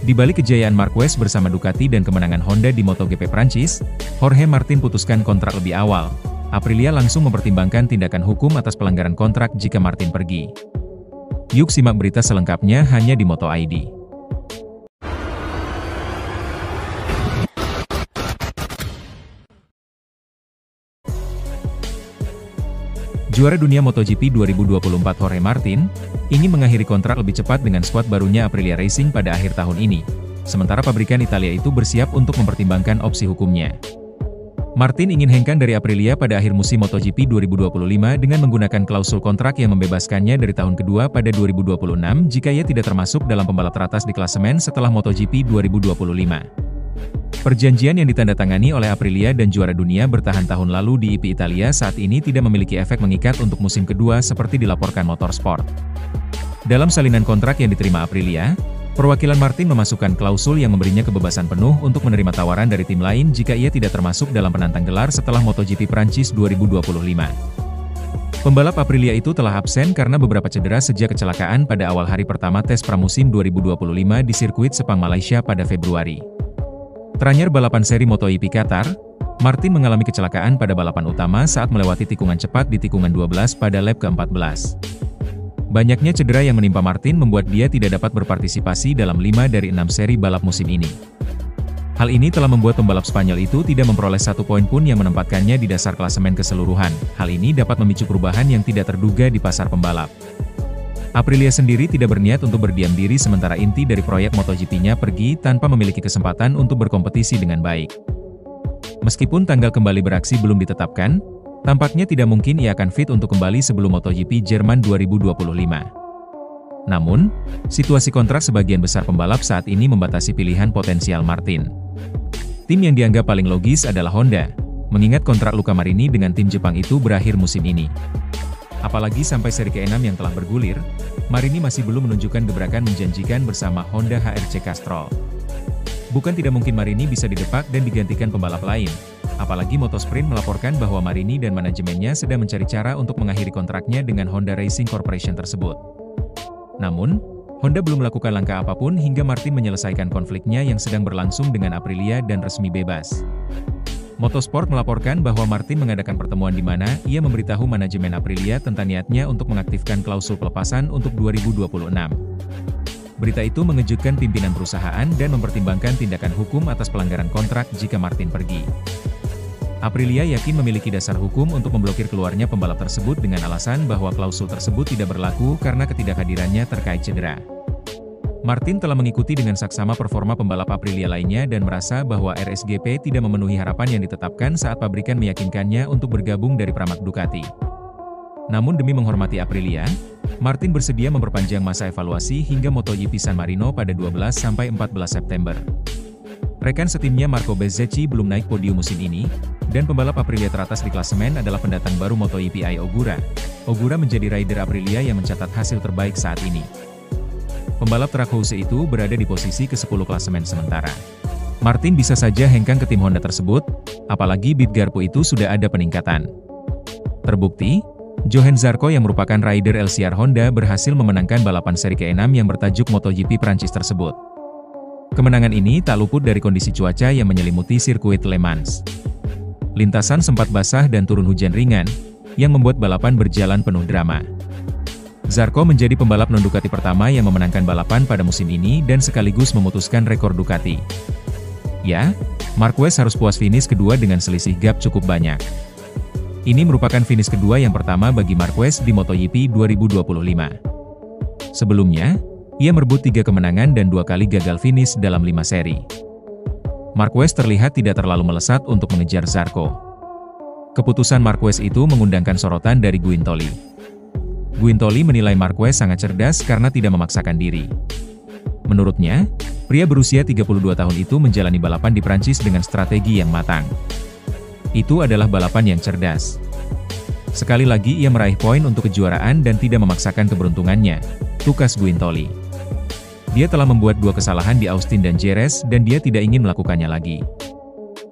Di balik kejayaan Marquez bersama Ducati dan kemenangan Honda di MotoGP Prancis, Jorge Martin putuskan kontrak lebih awal. Aprilia langsung mempertimbangkan tindakan hukum atas pelanggaran kontrak jika Martin pergi. Yuk simak berita selengkapnya hanya di MotoID. Juara dunia MotoGP 2024 Jorge Martin, ingin mengakhiri kontrak lebih cepat dengan skuad barunya Aprilia Racing pada akhir tahun ini. Sementara pabrikan Italia itu bersiap untuk mempertimbangkan opsi hukumnya. Martin ingin hengkang dari Aprilia pada akhir musim MotoGP 2025 dengan menggunakan klausul kontrak yang membebaskannya dari tahun kedua pada 2026 jika ia tidak termasuk dalam pembalap teratas di klasemen setelah MotoGP 2025. Perjanjian yang ditandatangani oleh Aprilia dan juara dunia bertahan tahun lalu di IP Italia saat ini tidak memiliki efek mengikat untuk musim kedua seperti dilaporkan Motorsport. Dalam salinan kontrak yang diterima Aprilia, perwakilan Martin memasukkan klausul yang memberinya kebebasan penuh untuk menerima tawaran dari tim lain jika ia tidak termasuk dalam penantang gelar setelah MotoGP Prancis 2025. Pembalap Aprilia itu telah absen karena beberapa cedera sejak kecelakaan pada awal hari pertama tes pramusim 2025 di sirkuit Sepang Malaysia pada Februari. Teranyar balapan seri MotoGP Qatar, Martin mengalami kecelakaan pada balapan utama saat melewati tikungan cepat di tikungan 12 pada lap ke-14. Banyaknya cedera yang menimpa Martin membuat dia tidak dapat berpartisipasi dalam 5 dari 6 seri balap musim ini. Hal ini telah membuat pembalap Spanyol itu tidak memperoleh 1 poin pun yang menempatkannya di dasar klasemen keseluruhan. Hal ini dapat memicu perubahan yang tidak terduga di pasar pembalap. Aprilia sendiri tidak berniat untuk berdiam diri sementara inti dari proyek MotoGP-nya pergi tanpa memiliki kesempatan untuk berkompetisi dengan baik. Meskipun tanggal kembali beraksi belum ditetapkan, tampaknya tidak mungkin ia akan fit untuk kembali sebelum MotoGP Jerman 2025. Namun, situasi kontrak sebagian besar pembalap saat ini membatasi pilihan potensial Martin. Tim yang dianggap paling logis adalah Honda, mengingat kontrak Luca Marini dengan tim Jepang itu berakhir musim ini. Apalagi sampai seri ke-6 yang telah bergulir, Marini masih belum menunjukkan gebrakan menjanjikan bersama Honda HRC Castrol. Bukan tidak mungkin Marini bisa didepak dan digantikan pembalap lain, apalagi Motosprint melaporkan bahwa Marini dan manajemennya sedang mencari cara untuk mengakhiri kontraknya dengan Honda Racing Corporation tersebut. Namun, Honda belum melakukan langkah apapun hingga Martin menyelesaikan konfliknya yang sedang berlangsung dengan Aprilia dan resmi bebas. Motorsport melaporkan bahwa Martin mengadakan pertemuan di mana ia memberitahu manajemen Aprilia tentang niatnya untuk mengaktifkan klausul pelepasan untuk 2026. Berita itu mengejutkan pimpinan perusahaan dan mempertimbangkan tindakan hukum atas pelanggaran kontrak jika Martin pergi. Aprilia yakin memiliki dasar hukum untuk memblokir keluarnya pembalap tersebut dengan alasan bahwa klausul tersebut tidak berlaku karena ketidakhadirannya terkait cedera. Martin telah mengikuti dengan saksama performa pembalap Aprilia lainnya dan merasa bahwa RSGP tidak memenuhi harapan yang ditetapkan saat pabrikan meyakinkannya untuk bergabung dari Pramac Ducati. Namun demi menghormati Aprilia, Martin bersedia memperpanjang masa evaluasi hingga MotoGP San Marino pada 12-14 September. Rekan setimnya Marco Bezzecchi belum naik podium musim ini, dan pembalap Aprilia teratas di klasemen adalah pendatang baru MotoGP Ai Ogura. Ogura menjadi rider Aprilia yang mencatat hasil terbaik saat ini. Pembalap Trackhouse itu berada di posisi ke-10 klasemen sementara. Martin bisa saja hengkang ke tim Honda tersebut, apalagi Bib Garpo itu sudah ada peningkatan. Terbukti, Johann Zarco yang merupakan rider LCR Honda berhasil memenangkan balapan seri ke-6 yang bertajuk MotoGP Prancis tersebut. Kemenangan ini tak luput dari kondisi cuaca yang menyelimuti sirkuit Le Mans. Lintasan sempat basah dan turun hujan ringan, yang membuat balapan berjalan penuh drama. Zarco menjadi pembalap non-Ducati pertama yang memenangkan balapan pada musim ini dan sekaligus memutuskan rekor Ducati. Ya, Marquez harus puas finish kedua dengan selisih gap cukup banyak. Ini merupakan finish kedua yang pertama bagi Marquez di MotoGP 2025. Sebelumnya, ia merebut 3 kemenangan dan 2 kali gagal finish dalam 5 seri. Marquez terlihat tidak terlalu melesat untuk mengejar Zarco. Keputusan Marquez itu mengundangkan sorotan dari Guintoli. Guintoli menilai Marquez sangat cerdas karena tidak memaksakan diri. Menurutnya, pria berusia 32 tahun itu menjalani balapan di Prancis dengan strategi yang matang. Itu adalah balapan yang cerdas. Sekali lagi ia meraih poin untuk kejuaraan dan tidak memaksakan keberuntungannya, tukas Guintoli. Dia telah membuat 2 kesalahan di Austin dan Jerez dan dia tidak ingin melakukannya lagi.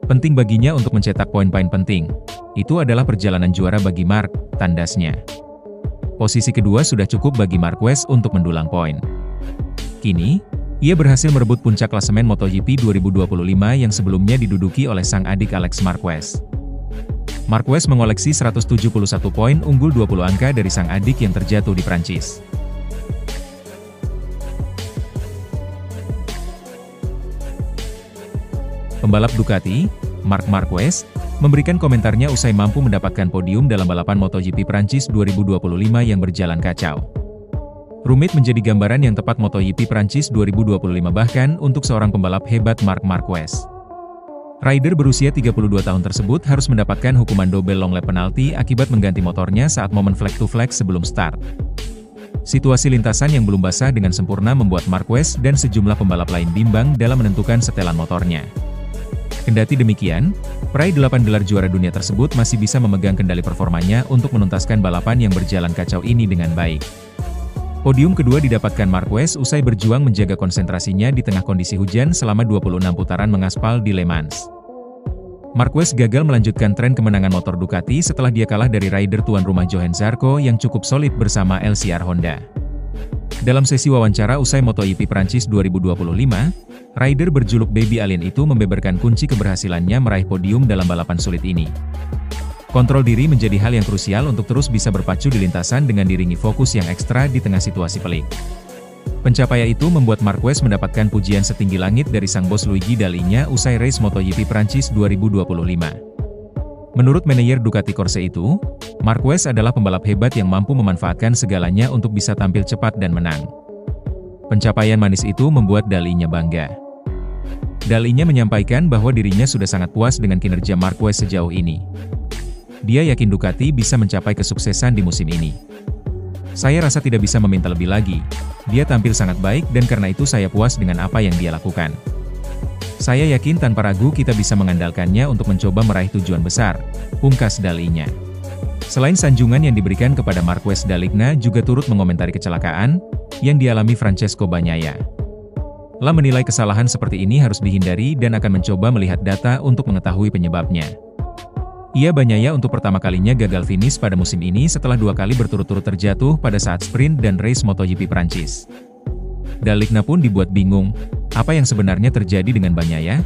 Penting baginya untuk mencetak poin-poin penting. Itu adalah perjalanan juara bagi Marc, tandasnya. Posisi kedua sudah cukup bagi Marquez untuk mendulang poin. Kini, Ia berhasil merebut puncak klasemen MotoGP 2025 yang sebelumnya diduduki oleh sang adik Alex Marquez. Marquez mengoleksi 171 poin unggul 20 angka dari sang adik yang terjatuh di Prancis. Pembalap Ducati, Marc Marquez, memberikan komentarnya usai mampu mendapatkan podium dalam balapan MotoGP Prancis 2025 yang berjalan kacau. Rumit menjadi gambaran yang tepat MotoGP Prancis 2025 bahkan untuk seorang pembalap hebat Marc Marquez. Rider berusia 32 tahun tersebut harus mendapatkan hukuman double long lap penalti akibat mengganti motornya saat momen flag to flag sebelum start. Situasi lintasan yang belum basah dengan sempurna membuat Marquez dan sejumlah pembalap lain bimbang dalam menentukan setelan motornya. Kendati demikian, peraih 8 gelar juara dunia tersebut masih bisa memegang kendali performanya untuk menuntaskan balapan yang berjalan kacau ini dengan baik. Podium kedua didapatkan Marquez usai berjuang menjaga konsentrasinya di tengah kondisi hujan selama 26 putaran mengaspal di Le Mans. Marquez gagal melanjutkan tren kemenangan motor Ducati setelah dia kalah dari rider tuan rumah Johann Zarco yang cukup solid bersama LCR Honda. Dalam sesi wawancara usai MotoGP Prancis 2025, rider berjuluk Baby Alien itu membeberkan kunci keberhasilannya meraih podium dalam balapan sulit ini. Kontrol diri menjadi hal yang krusial untuk terus bisa berpacu di lintasan dengan diringi fokus yang ekstra di tengah situasi pelik. Pencapaian itu membuat Marquez mendapatkan pujian setinggi langit dari sang bos Luigi Dall'Igna usai race MotoGP Prancis 2025. Menurut manajer Ducati Corse itu, Marquez adalah pembalap hebat yang mampu memanfaatkan segalanya untuk bisa tampil cepat dan menang. Pencapaian manis itu membuat Dall'Igna bangga. Dall'Igna menyampaikan bahwa dirinya sudah sangat puas dengan kinerja Marquez sejauh ini. Dia yakin Ducati bisa mencapai kesuksesan di musim ini. Saya rasa tidak bisa meminta lebih lagi. Dia tampil sangat baik dan karena itu saya puas dengan apa yang dia lakukan. Saya yakin tanpa ragu kita bisa mengandalkannya untuk mencoba meraih tujuan besar, pungkas Dall'Igna. Selain sanjungan yang diberikan kepada Marquez, Dall'Igna juga turut mengomentari kecelakaan yang dialami Francesco Bagnaia. La menilai kesalahan seperti ini harus dihindari dan akan mencoba melihat data untuk mengetahui penyebabnya. Ia Bagnaia untuk pertama kalinya gagal finish pada musim ini setelah 2 kali berturut-turut terjatuh pada saat sprint dan race MotoGP Prancis. Dall'Igna pun dibuat bingung, apa yang sebenarnya terjadi dengan Bagnaia?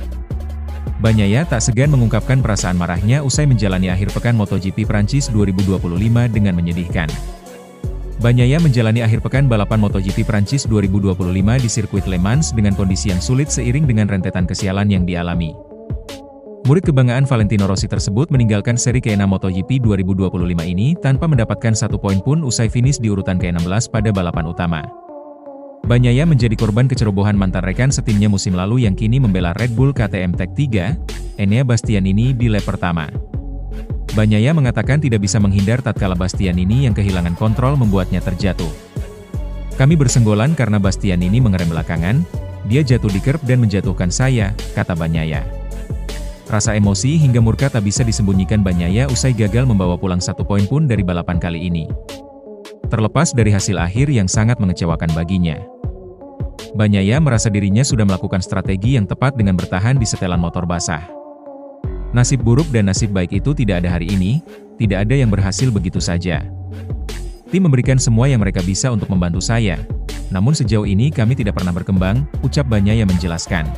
Bagnaia tak segan mengungkapkan perasaan marahnya usai menjalani akhir pekan MotoGP Prancis 2025 dengan menyedihkan. Bagnaia menjalani akhir pekan balapan MotoGP Prancis 2025 di sirkuit Le Mans dengan kondisi yang sulit seiring dengan rentetan kesialan yang dialami. Murid kebanggaan Valentino Rossi tersebut meninggalkan seri ke-6 MotoGP 2025 ini tanpa mendapatkan 1 poin pun usai finish di urutan ke-16 pada balapan utama. Bagnaia menjadi korban kecerobohan mantan rekan setimnya musim lalu yang kini membela Red Bull KTM Tech3, Enea Bastianini di lap pertama. Bagnaia mengatakan tidak bisa menghindar tatkala Bastianini yang kehilangan kontrol membuatnya terjatuh. Kami bersenggolan karena Bastianini mengerem belakangan, dia jatuh di curb dan menjatuhkan saya, kata Bagnaia. Rasa emosi hingga murka tak bisa disembunyikan Bagnaia usai gagal membawa pulang 1 poin pun dari balapan kali ini. Terlepas dari hasil akhir yang sangat mengecewakan baginya. Bagnaia merasa dirinya sudah melakukan strategi yang tepat dengan bertahan di setelan motor basah. Nasib buruk dan nasib baik itu tidak ada hari ini, tidak ada yang berhasil begitu saja. Tim memberikan semua yang mereka bisa untuk membantu saya, namun sejauh ini kami tidak pernah berkembang, ucap Bagnaia menjelaskan.